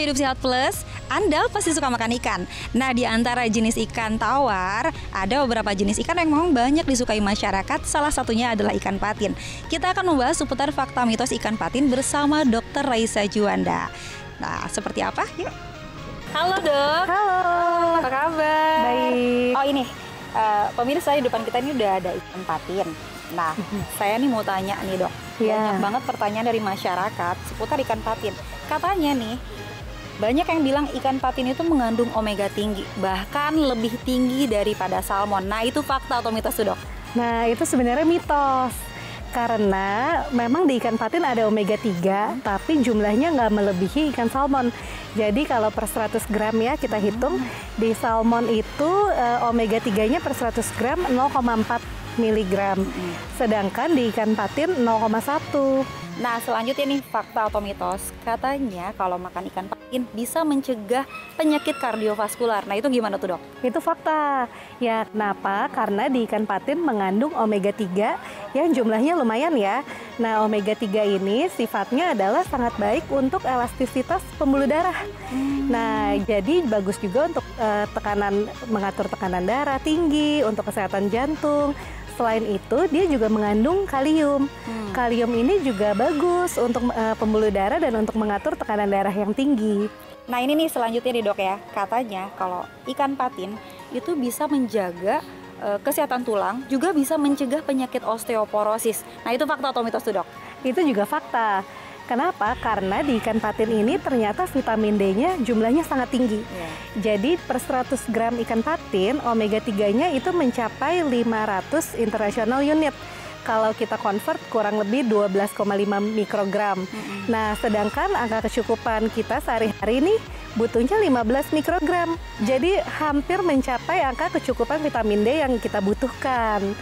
Hidup Sehat Plus, Anda pasti suka makan ikan. Nah, di antara jenis ikan tawar, ada beberapa jenis ikan yang memang banyak disukai masyarakat. Salah satunya adalah ikan patin. Kita akan membahas seputar fakta mitos ikan patin bersama Dr. Raisa Juanda. Nah, seperti apa? Yuk. Halo dok. Halo. Apa kabar? Baik. Oh ini, pemirsa, di depan kita ini udah ada ikan patin. Nah, saya nih mau tanya nih dok. Banyak banget pertanyaan dari masyarakat seputar ikan patin. Katanya nih, banyak yang bilang ikan patin itu mengandung omega tinggi, bahkan lebih tinggi daripada salmon. Nah, itu fakta atau mitos tuh dok? Nah, itu sebenarnya mitos. Karena memang di ikan patin ada omega 3, tapi jumlahnya nggak melebihi ikan salmon. Jadi kalau per 100 gram ya kita hitung, di salmon itu omega 3-nya per 100 gram 0,4 miligram. Sedangkan di ikan patin 0,1. Nah, selanjutnya nih fakta atau mitos. Katanya kalau makan ikan patin bisa mencegah penyakit kardiovaskular. Nah, itu gimana tuh dok? Itu fakta. Ya, kenapa? Karena di ikan patin mengandung omega 3 yang jumlahnya lumayan ya. Nah, omega 3 ini sifatnya adalah sangat baik untuk elastisitas pembuluh darah. Nah, jadi bagus juga untuk mengatur tekanan darah tinggi, untuk kesehatan jantung. Selain itu, dia juga mengandung kalium. Kalium ini juga bagus untuk pembuluh darah dan untuk mengatur tekanan darah yang tinggi. Nah, ini nih selanjutnya nih dok ya. Katanya kalau ikan patin itu bisa menjaga kesehatan tulang, juga bisa mencegah penyakit osteoporosis. Nah, itu fakta atau mitos tuh dok? Itu juga fakta. Kenapa? Karena di ikan patin ini ternyata vitamin D-nya jumlahnya sangat tinggi. Jadi per 100 gram ikan patin, omega 3-nya itu mencapai 500 international unit. Kalau kita convert kurang lebih 12,5 mikrogram. Nah, sedangkan angka kecukupan kita sehari-hari ini butuhnya 15 mikrogram. Jadi hampir mencapai angka kecukupan vitamin D yang kita butuhkan.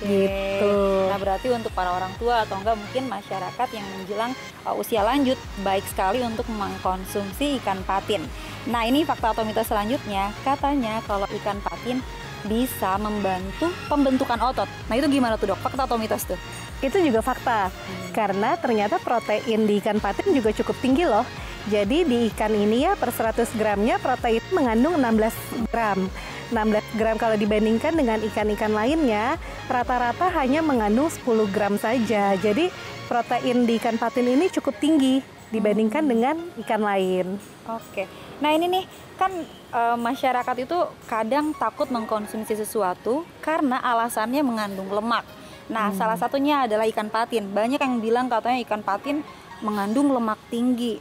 Gitu. Nah, berarti untuk para orang tua atau enggak mungkin masyarakat yang menjelang usia lanjut, baik sekali untuk mengkonsumsi ikan patin. Nah, ini fakta atau mitos selanjutnya. Katanya kalau ikan patin bisa membantu pembentukan otot. Nah, itu gimana tuh dok? Fakta atau mitos tuh? Itu juga fakta. Karena ternyata protein di ikan patin juga cukup tinggi loh. Jadi di ikan ini ya per 100 gramnya protein mengandung 16 gram. 16 gram kalau dibandingkan dengan ikan-ikan lainnya, rata-rata hanya mengandung 10 gram saja. Jadi protein di ikan patin ini cukup tinggi dibandingkan dengan ikan lain. Oke. Nah, ini nih kan masyarakat itu kadang takut mengkonsumsi sesuatu karena alasannya mengandung lemak. Nah, salah satunya adalah ikan patin. Banyak yang bilang katanya ikan patin mengandung lemak tinggi.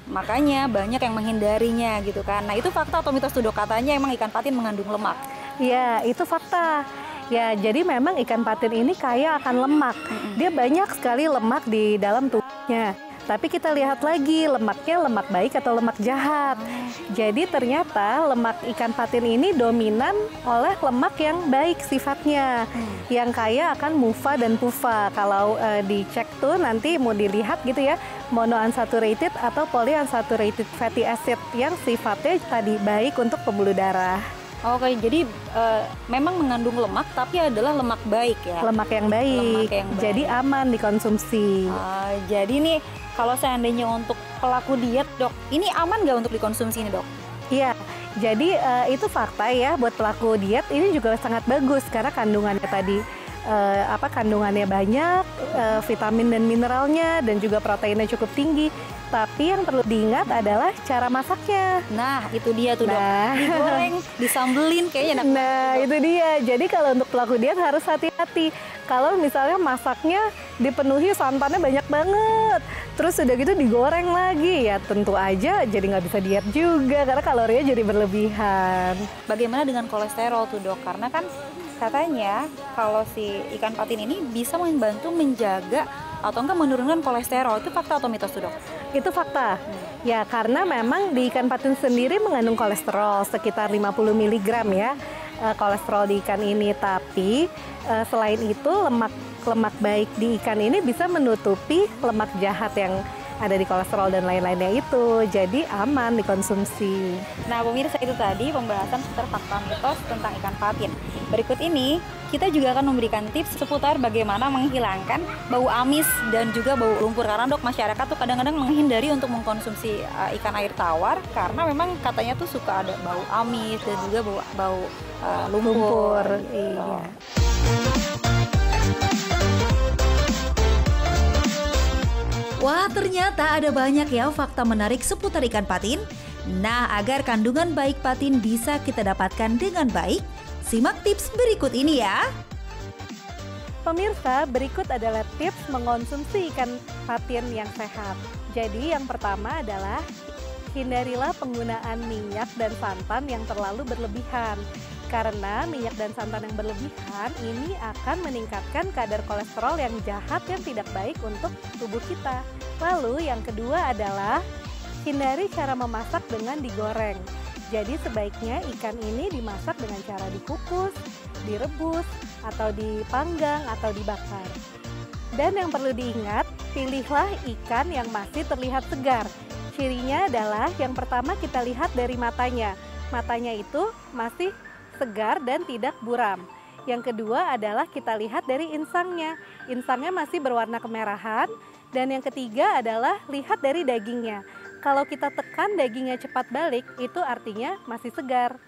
Makanya banyak yang menghindarinya gitu kan. Nah, itu fakta atau mitos tuh dok? Katanya emang ikan patin mengandung lemak. Ya, itu fakta. Ya, jadi memang ikan patin ini kaya akan lemak. Dia banyak sekali lemak di dalam tubuhnya. Tapi kita lihat lagi lemaknya lemak baik atau lemak jahat. Jadi ternyata lemak ikan patin ini dominan oleh lemak yang baik sifatnya. Yang kaya akan MUFA dan PUFA. Kalau dicek tuh nanti mau dilihat gitu ya, monounsaturated atau polyunsaturated fatty acid yang sifatnya tadi baik untuk pembuluh darah. Oke, jadi memang mengandung lemak tapi adalah lemak baik ya? Lemak yang baik, jadi aman dikonsumsi. Jadi nih kalau seandainya untuk pelaku diet dok, ini aman nggak untuk dikonsumsi nih dok? Iya, jadi itu fakta ya buat pelaku diet ini juga sangat bagus karena kandungannya tadi kandungannya banyak, vitamin dan mineralnya dan juga proteinnya cukup tinggi. Tapi yang perlu diingat adalah cara masaknya. Nah, itu dia tuh dok. Digoreng, disambelin kayaknya enak. Nah, itu dia. Jadi kalau untuk pelaku diet harus hati-hati. Kalau misalnya masaknya dipenuhi santannya banyak banget, terus udah gitu digoreng lagi, ya tentu aja jadi nggak bisa diet juga karena kalorinya jadi berlebihan. Bagaimana dengan kolesterol tuh dok? Karena kan katanya kalau si ikan patin ini bisa membantu menjaga atau enggak menurunkan kolesterol. Itu fakta atau mitos tuh dok? Itu fakta. Ya, karena memang di ikan patin sendiri mengandung kolesterol sekitar 50 mg ya. Kolesterol di ikan ini, tapi selain itu lemak baik di ikan ini bisa menutupi lemak jahat yang ada di kolesterol dan lain-lainnya itu, jadi aman dikonsumsi. Nah pemirsa, itu tadi pembahasan seputar fakta mitos tentang ikan patin. Berikut ini, kita juga akan memberikan tips seputar bagaimana menghilangkan bau amis dan juga bau lumpur. Karena dok, masyarakat tuh kadang-kadang menghindari untuk mengkonsumsi ikan air tawar karena memang katanya tuh suka ada bau amis dan juga bau lumpur. Iya. Wah, ternyata ada banyak ya fakta menarik seputar ikan patin. Nah, agar kandungan baik patin bisa kita dapatkan dengan baik, simak tips berikut ini ya. Pemirsa, berikut adalah tips mengonsumsi ikan patin yang sehat. Jadi yang pertama adalah hindarilah penggunaan minyak dan santan yang terlalu berlebihan. Karena minyak dan santan yang berlebihan ini akan meningkatkan kadar kolesterol yang jahat yang tidak baik untuk tubuh kita. Lalu yang kedua adalah hindari cara memasak dengan digoreng. Jadi sebaiknya ikan ini dimasak dengan cara dikukus, direbus, atau dipanggang atau dibakar. Dan yang perlu diingat, pilihlah ikan yang masih terlihat segar. Cirinya adalah yang pertama kita lihat dari matanya. Matanya itu masih segar dan tidak buram. Yang kedua adalah kita lihat dari insangnya. Insangnya masih berwarna kemerahan. Dan yang ketiga adalah lihat dari dagingnya. Kalau kita tekan dagingnya cepat balik, itu artinya masih segar.